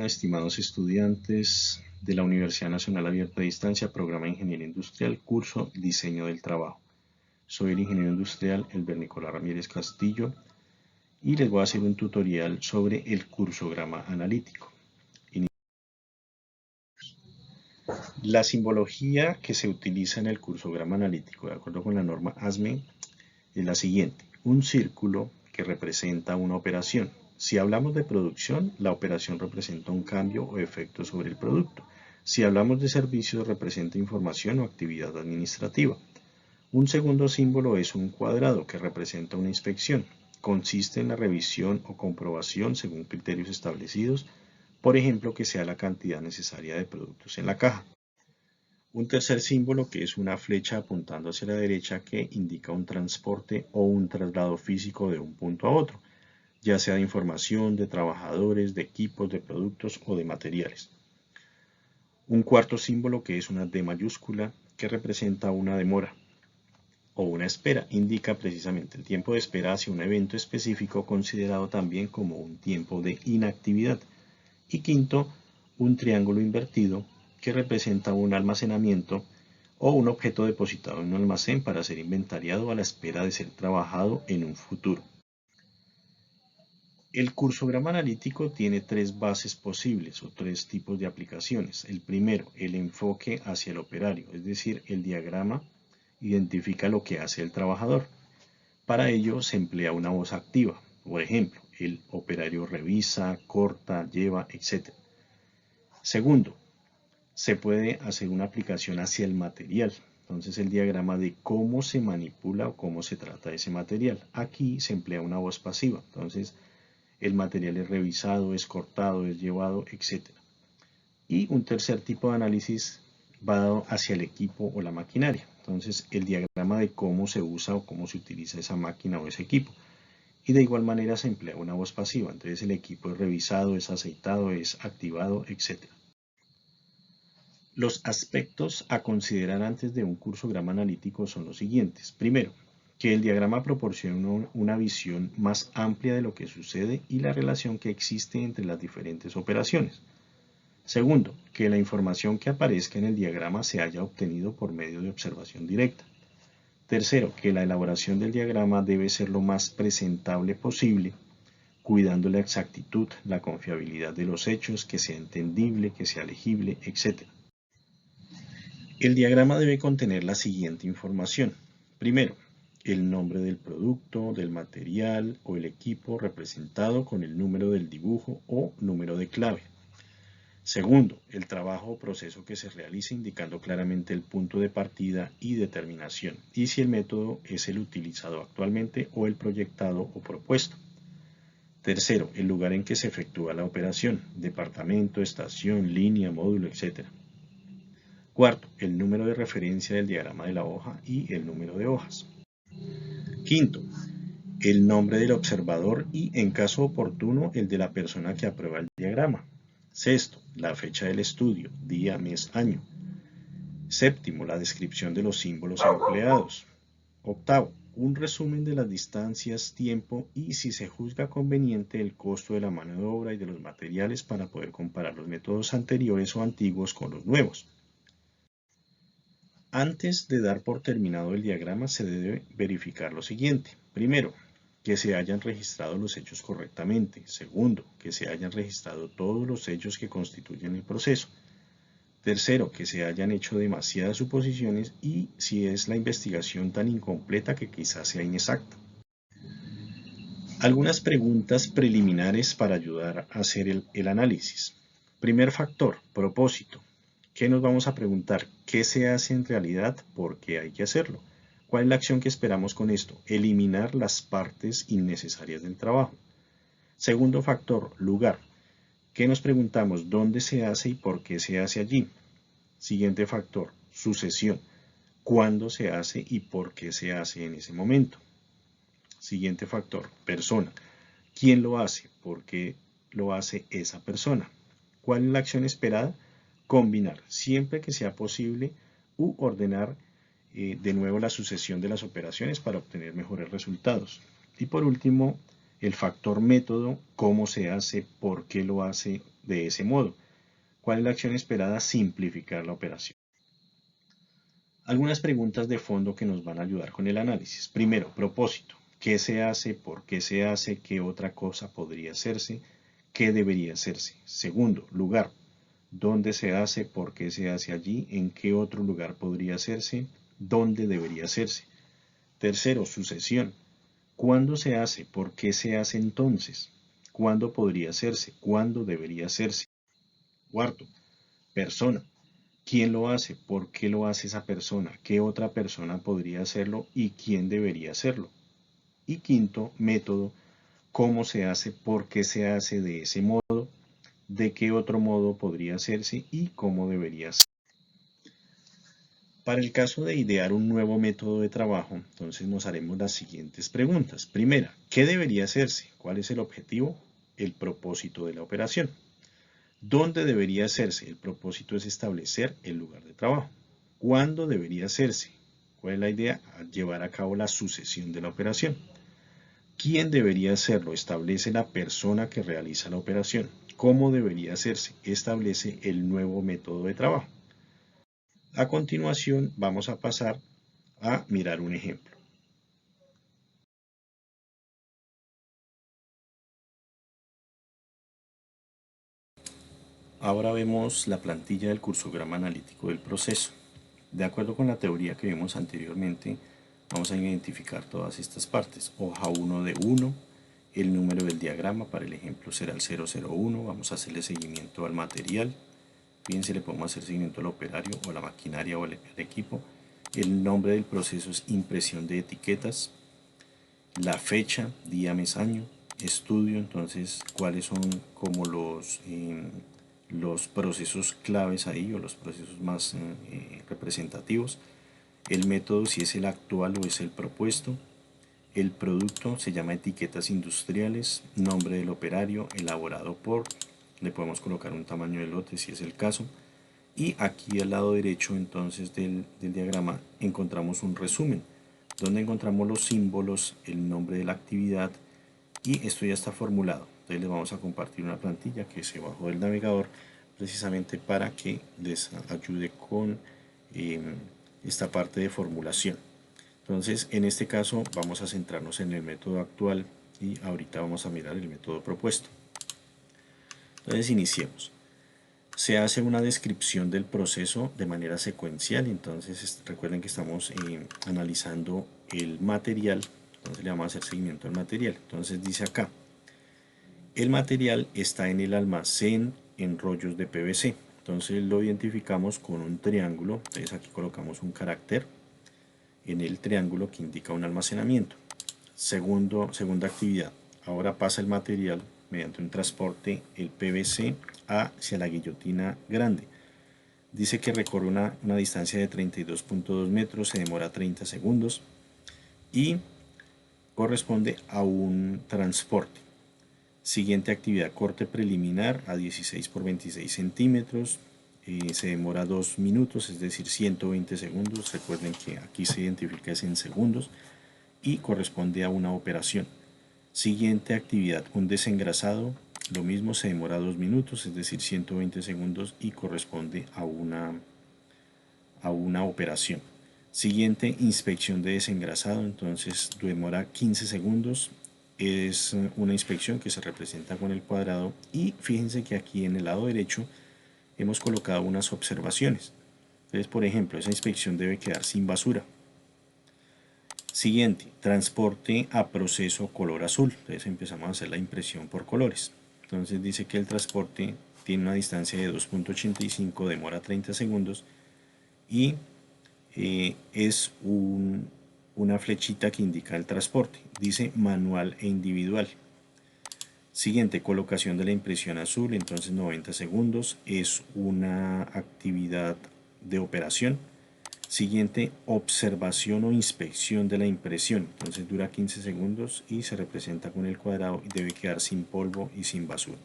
Estimados estudiantes de la Universidad Nacional Abierta a Distancia, Programa de Ingeniería Industrial, curso Diseño del Trabajo. Soy el ingeniero industrial Elber Nicolás Ramírez Castillo y les voy a hacer un tutorial sobre el cursograma analítico. La simbología que se utiliza en el cursograma analítico, de acuerdo con la norma ASME, es la siguiente: un círculo que representa una operación. Si hablamos de producción, la operación representa un cambio o efecto sobre el producto. Si hablamos de servicios, representa información o actividad administrativa. Un segundo símbolo es un cuadrado que representa una inspección. Consiste en la revisión o comprobación según criterios establecidos, por ejemplo, que sea la cantidad necesaria de productos en la caja. Un tercer símbolo, que es una flecha apuntando hacia la derecha, que indica un transporte o un traslado físico de un punto a otro, ya sea de información, de trabajadores, de equipos, de productos o de materiales. Un cuarto símbolo, que es una D mayúscula, que representa una demora o una espera, indica precisamente el tiempo de espera hacia un evento específico, considerado también como un tiempo de inactividad. Y quinto, un triángulo invertido, que representa un almacenamiento o un objeto depositado en un almacén para ser inventariado a la espera de ser trabajado en un futuro. El cursograma analítico tiene tres bases posibles o tres tipos de aplicaciones. El primero, el enfoque hacia el operario, es decir, el diagrama identifica lo que hace el trabajador. Para ello se emplea una voz activa, por ejemplo, el operario revisa, corta, lleva, etc. Segundo, se puede hacer una aplicación hacia el material. Entonces el diagrama de cómo se manipula o cómo se trata ese material. Aquí se emplea una voz pasiva. Entonces el material es revisado, es cortado, es llevado, etc. Y un tercer tipo de análisis va dado hacia el equipo o la maquinaria. Entonces el diagrama de cómo se usa o cómo se utiliza esa máquina o ese equipo. Y de igual manera se emplea una voz pasiva. Entonces el equipo es revisado, es aceitado, es activado, etc. Los aspectos a considerar antes de un cursograma analítico son los siguientes. Primero, que el diagrama proporciona una visión más amplia de lo que sucede y la relación que existe entre las diferentes operaciones. Segundo, que la información que aparezca en el diagrama se haya obtenido por medio de observación directa. Tercero, que la elaboración del diagrama debe ser lo más presentable posible, cuidando la exactitud, la confiabilidad de los hechos, que sea entendible, que sea legible, etc. El diagrama debe contener la siguiente información. Primero, el nombre del producto, del material o el equipo representado con el número del dibujo o número de clave. Segundo, el trabajo o proceso que se realiza, indicando claramente el punto de partida y determinación, y si el método es el utilizado actualmente o el proyectado o propuesto. Tercero, el lugar en que se efectúa la operación, departamento, estación, línea, módulo, etc. Cuarto, el número de referencia del diagrama de la hoja y el número de hojas. Quinto, el nombre del observador y, en caso oportuno, el de la persona que aprueba el diagrama. Sexto, la fecha del estudio, día, mes, año. Séptimo, la descripción de los símbolos empleados. Octavo, un resumen de las distancias, tiempo y, si se juzga conveniente, el costo de la mano de obra y de los materiales para poder comparar los métodos anteriores o antiguos con los nuevos. Antes de dar por terminado el diagrama se debe verificar lo siguiente. Primero, que se hayan registrado los hechos correctamente. Segundo, que se hayan registrado todos los hechos que constituyen el proceso. Tercero, que se hayan hecho demasiadas suposiciones y si es la investigación tan incompleta que quizás sea inexacta. Algunas preguntas preliminares para ayudar a hacer el análisis. Primer factor, propósito. ¿Qué nos vamos a preguntar? ¿Qué se hace en realidad? ¿Por qué hay que hacerlo? ¿Cuál es la acción que esperamos con esto? Eliminar las partes innecesarias del trabajo. Segundo factor, lugar. ¿Qué nos preguntamos? ¿Dónde se hace y por qué se hace allí? Siguiente factor, sucesión. ¿Cuándo se hace y por qué se hace en ese momento? Siguiente factor, persona. ¿Quién lo hace? ¿Por qué lo hace esa persona? ¿Cuál es la acción esperada? Combinar, siempre que sea posible, u ordenar de nuevo la sucesión de las operaciones para obtener mejores resultados. Y por último, El factor método, cómo se hace, por qué lo hace de ese modo. ¿Cuál es la acción esperada? Simplificar la operación. Algunas preguntas de fondo que nos van a ayudar con el análisis. Primero, propósito. ¿Qué se hace? ¿Por qué se hace? ¿Qué otra cosa podría hacerse? ¿Qué debería hacerse? Segundo, lugar. ¿Dónde se hace? ¿Por qué se hace allí? ¿En qué otro lugar podría hacerse? ¿Dónde debería hacerse? Tercero, sucesión. ¿Cuándo se hace? ¿Por qué se hace entonces? ¿Cuándo podría hacerse? ¿Cuándo debería hacerse? Cuarto, persona. ¿Quién lo hace? ¿Por qué lo hace esa persona? ¿Qué otra persona podría hacerlo? ¿Y quién debería hacerlo? Y quinto, método. ¿Cómo se hace? ¿Por qué se hace de ese modo? ¿De qué otro modo podría hacerse? ¿Y cómo debería ser? Para el caso de idear un nuevo método de trabajo, entonces nos haremos las siguientes preguntas. Primera, ¿qué debería hacerse? ¿Cuál es el objetivo? El propósito de la operación. ¿Dónde debería hacerse? El propósito es establecer el lugar de trabajo. ¿Cuándo debería hacerse? ¿Cuál es la idea? Llevar a cabo la sucesión de la operación. ¿Quién debería hacerlo? Establece la persona que realiza la operación. ¿Cómo debería hacerse? Establece el nuevo método de trabajo. A continuación vamos a pasar a mirar un ejemplo. Ahora vemos la plantilla del cursograma analítico del proceso. De acuerdo con la teoría que vimos anteriormente, vamos a identificar todas estas partes. Hoja 1 de 1, el número del diagrama, para el ejemplo será el 001, vamos a hacerle seguimiento al material. Fíjense, le podemos hacer seguimiento al operario o la maquinaria o el equipo. El nombre del proceso es impresión de etiquetas. La fecha, día, mes, año. Estudio, entonces, cuáles son como los procesos claves ahí o los procesos más representativos. El método, si es el actual o es el propuesto. El producto se llama etiquetas industriales. Nombre del operario, elaborado por. Le podemos colocar un tamaño de lote si es el caso. Y aquí al lado derecho entonces del diagrama encontramos un resumen donde encontramos los símbolos, el nombre de la actividad y esto ya está formulado. Entonces les vamos a compartir una plantilla que se bajó del navegador precisamente para que les ayude con esta parte de formulación. Entonces en este caso vamos a centrarnos en el método actual y ahorita vamos a mirar el método propuesto. Entonces iniciemos. Se hace una descripción del proceso de manera secuencial, entonces recuerden que estamos analizando el material, entonces le vamos a hacer seguimiento al material. Entonces dice acá, el material está en el almacén en rollos de PVC, entonces lo identificamos con un triángulo, entonces aquí colocamos un carácter en el triángulo que indica un almacenamiento. Segunda actividad, ahora pasa el material mediante un transporte, el PVC, hacia la guillotina grande. Dice que recorre una distancia de 32.2 metros, se demora 30 segundos y corresponde a un transporte. Siguiente actividad, corte preliminar a 16 por 26 centímetros, se demora 2 minutos, es decir 120 segundos. Recuerden que aquí se identifica es en segundos y corresponde a una operación. Siguiente actividad, un desengrasado, lo mismo, se demora 2 minutos, es decir 120 segundos y corresponde a una operación. Siguiente, inspección de desengrasado, entonces demora 15 segundos, es una inspección que se representa con el cuadrado y fíjense que aquí en el lado derecho hemos colocado unas observaciones. Entonces, por ejemplo, esa inspección debe quedar sin basura. Siguiente, transporte a proceso color azul. Entonces empezamos a hacer la impresión por colores. Entonces dice que el transporte tiene una distancia de 2.85, demora 30 segundos y es una flechita que indica el transporte. Dice manual e individual. Siguiente, colocación de la impresión azul, entonces 90 segundos. Es una actividad de operación. Siguiente, observación o inspección de la impresión. Entonces dura 15 segundos y se representa con el cuadrado y debe quedar sin polvo y sin basura.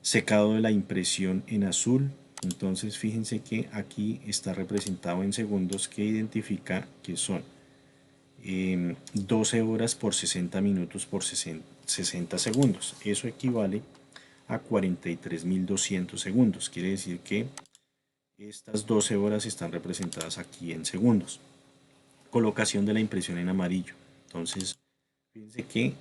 Secado de la impresión en azul. Entonces fíjense que aquí está representado en segundos que identifica que son 12 horas por 60 minutos por 60 segundos. Eso equivale a 43.200 segundos. Quiere decir que estas 12 horas están representadas aquí en segundos. Colocación de la impresión en amarillo. Entonces, fíjense que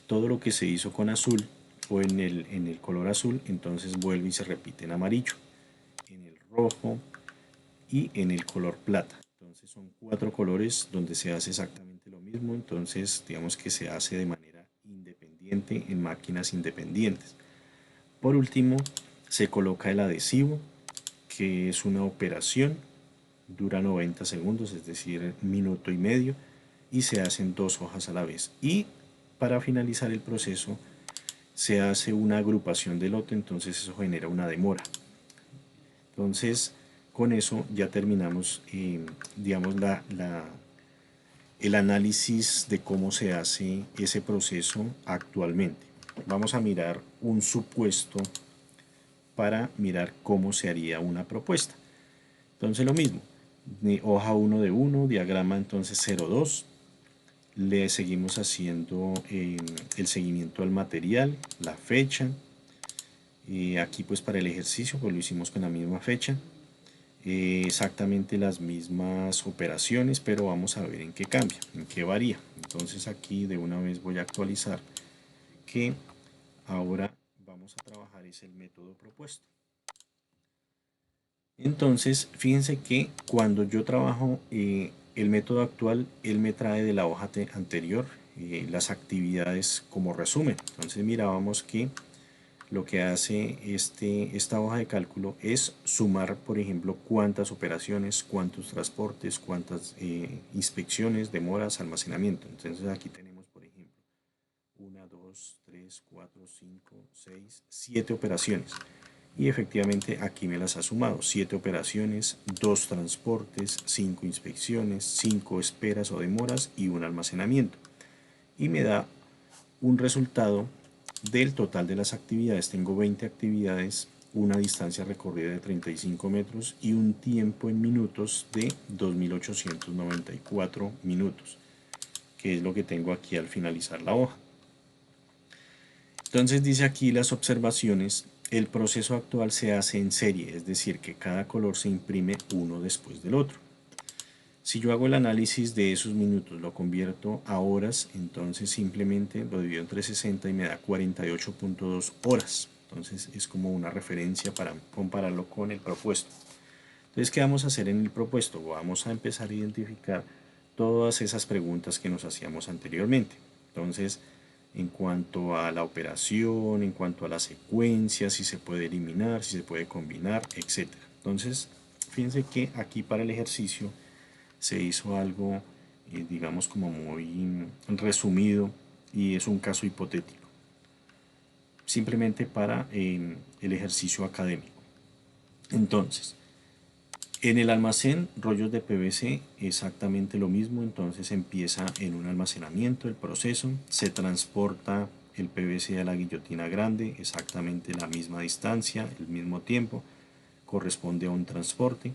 todo lo que se hizo con azul o en el color azul, entonces vuelve y se repite en amarillo, en el rojo y en el color plata. Entonces son 4 colores donde se hace exactamente lo mismo. Entonces digamos que se hace de manera independiente en máquinas independientes. Por último, se coloca el adhesivo, que es una operación, dura 90 segundos, es decir, minuto y medio, y se hacen 2 hojas a la vez. Y para finalizar el proceso se hace una agrupación de lote, entonces eso genera una demora. Entonces, con eso ya terminamos, digamos, el análisis de cómo se hace ese proceso actualmente. Vamos a mirar un supuesto para mirar cómo se haría una propuesta. Entonces lo mismo, hoja 1 de 1, diagrama entonces 0,2, le seguimos haciendo el seguimiento al material, la fecha, aquí pues para el ejercicio pues lo hicimos con la misma fecha, exactamente las mismas operaciones, pero vamos a ver en qué cambia, en qué varía. Entonces aquí de una vez voy a actualizar que ahora vamos a trabajar es el método propuesto. Entonces fíjense que cuando yo trabajo el método actual, él me trae de la hoja anterior las actividades como resumen. Entonces mirábamos que lo que hace esta hoja de cálculo es sumar, por ejemplo, cuántas operaciones, cuántos transportes, cuántas inspecciones, demoras, almacenamiento. Entonces aquí tenemos, por ejemplo, 1, 2, 3, 4, 5, 6, 7 operaciones. Y efectivamente aquí me las ha sumado. 7 operaciones, 2 transportes, 5 inspecciones, 5 esperas o demoras y un almacenamiento. Y me da un resultado del total de las actividades. Tengo 20 actividades, una distancia recorrida de 35 metros y un tiempo en minutos de 2.894 minutos, que es lo que tengo aquí al finalizar la hoja. Entonces dice aquí las observaciones, el proceso actual se hace en serie, es decir, que cada color se imprime uno después del otro. Si yo hago el análisis de esos minutos, lo convierto a horas, entonces simplemente lo divido entre 60 y me da 48.2 horas. Entonces es como una referencia para compararlo con el propuesto. Entonces, ¿qué vamos a hacer en el propuesto? Vamos a empezar a identificar todas esas preguntas que nos hacíamos anteriormente. Entonces, en cuanto a la operación, en cuanto a la secuencia, si se puede eliminar, si se puede combinar, etc. Entonces, fíjense que aquí para el ejercicio se hizo algo, digamos, como muy resumido y es un caso hipotético, simplemente para el ejercicio académico. Entonces, en el almacén, rollos de PVC, exactamente lo mismo. Entonces empieza en un almacenamiento el proceso, se transporta el PVC a la guillotina grande, exactamente la misma distancia, el mismo tiempo, corresponde a un transporte.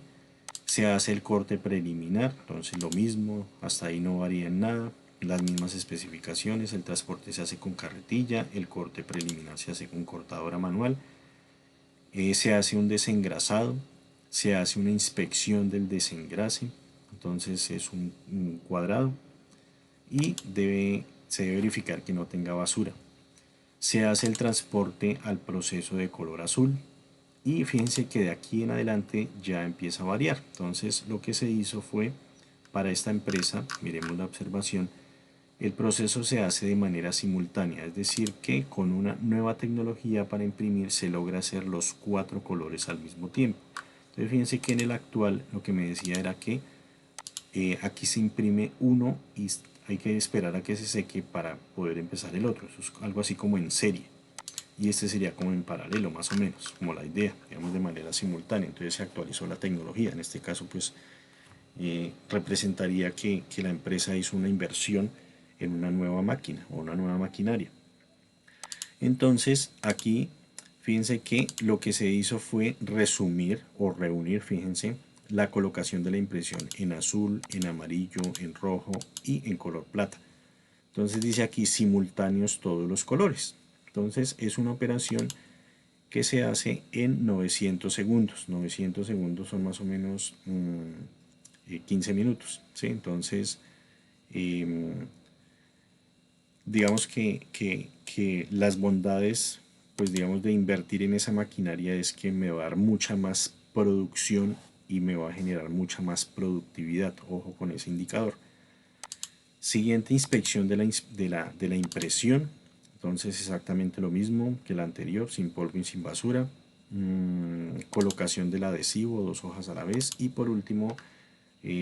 Se hace el corte preliminar, entonces lo mismo, hasta ahí no varía en nada, las mismas especificaciones, el transporte se hace con carretilla, el corte preliminar se hace con cortadora manual, se hace un desengrasado, se hace una inspección del desengrase, entonces es un cuadrado y se debe verificar que no tenga basura. Se hace el transporte al proceso de color azul y fíjense que de aquí en adelante ya empieza a variar. Entonces lo que se hizo fue para esta empresa, miremos la observación, el proceso se hace de manera simultánea, es decir, que con una nueva tecnología para imprimir se logra hacer los 4 colores al mismo tiempo. Entonces fíjense que en el actual lo que me decía era que aquí se imprime uno y hay que esperar a que se seque para poder empezar el otro. Eso es algo así como en serie. Y este sería como en paralelo, más o menos, como la idea, digamos de manera simultánea. Entonces se actualizó la tecnología. En este caso, pues representaría que la empresa hizo una inversión en una nueva máquina o una nueva maquinaria. Entonces aquí fíjense que lo que se hizo fue resumir o reunir, fíjense, la colocación de la impresión en azul, en amarillo, en rojo y en color plata. Entonces dice aquí simultáneos todos los colores. Entonces es una operación que se hace en 900 segundos. 900 segundos son más o menos 15 minutos. ¿Sí? Entonces, digamos que las bondades, pues digamos, de invertir en esa maquinaria es que me va a dar mucha más producción y me va a generar mucha más productividad. Ojo con ese indicador. Siguiente inspección de la impresión. Entonces exactamente lo mismo que la anterior, sin polvo y sin basura. Colocación del adhesivo, 2 hojas a la vez. Y por último,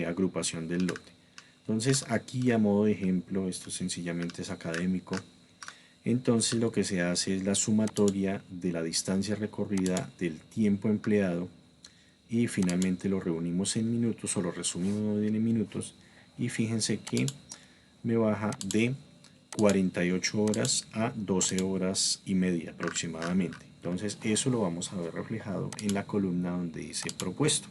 agrupación del lote. Entonces aquí a modo de ejemplo, esto sencillamente es académico. Entonces lo que se hace es la sumatoria de la distancia recorrida, del tiempo empleado y finalmente lo reunimos en minutos o lo resumimos en minutos y fíjense que me baja de 48 horas a 12 horas y media aproximadamente. Entonces eso lo vamos a ver reflejado en la columna donde dice propuesto.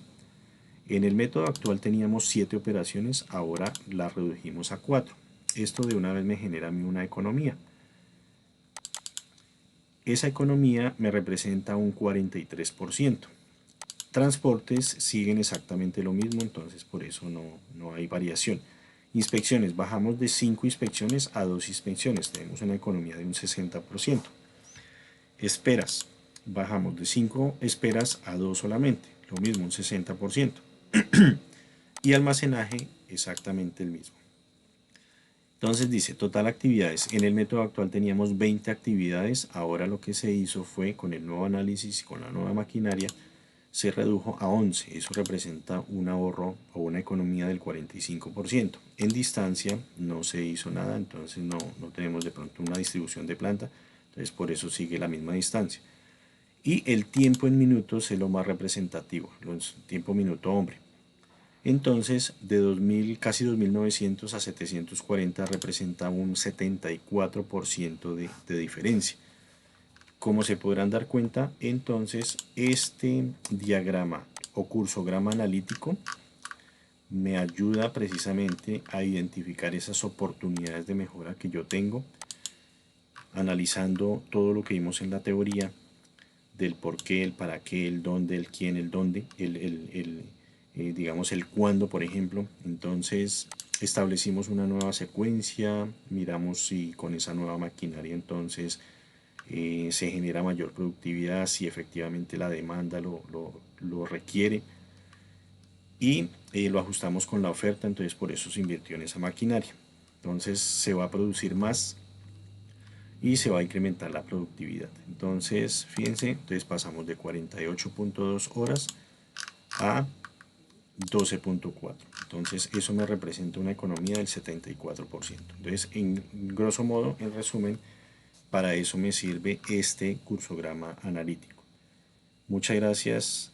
En el método actual teníamos 7 operaciones, ahora la redujimos a 4. Esto de una vez me genera a mí una economía. Esa economía me representa un 43%. Transportes siguen exactamente lo mismo, entonces por eso no hay variación. Inspecciones, bajamos de 5 inspecciones a 2 inspecciones, tenemos una economía de un 60%. Esperas, bajamos de 5 esperas a 2 solamente, lo mismo, un 60%. Y almacenaje, exactamente el mismo. Entonces dice, total actividades. En el método actual teníamos 20 actividades, ahora lo que se hizo fue, con el nuevo análisis y con la nueva maquinaria, se redujo a 11. Eso representa un ahorro o una economía del 45%. En distancia no se hizo nada, entonces no tenemos de pronto una distribución de planta, entonces por eso sigue la misma distancia. Y el tiempo en minutos es lo más representativo, el tiempo minuto hombre. Entonces, de 2000, casi 2.900 a 740 representa un 74% de diferencia. Como se podrán dar cuenta, entonces este diagrama o cursograma analítico me ayuda precisamente a identificar esas oportunidades de mejora que yo tengo, analizando todo lo que vimos en la teoría del por qué, el para qué, el dónde, el quién, el dónde, digamos el cuándo, por ejemplo. Entonces establecimos una nueva secuencia, miramos si con esa nueva maquinaria entonces se genera mayor productividad, si efectivamente la demanda lo requiere y lo ajustamos con la oferta, entonces por eso se invirtió en esa maquinaria. Entonces se va a producir más y se va a incrementar la productividad. Entonces, fíjense, entonces pasamos de 48.2 horas a 12.4. Entonces, eso me representa una economía del 74%. Entonces, en grosso modo, en resumen, para eso me sirve este cursograma analítico. Muchas gracias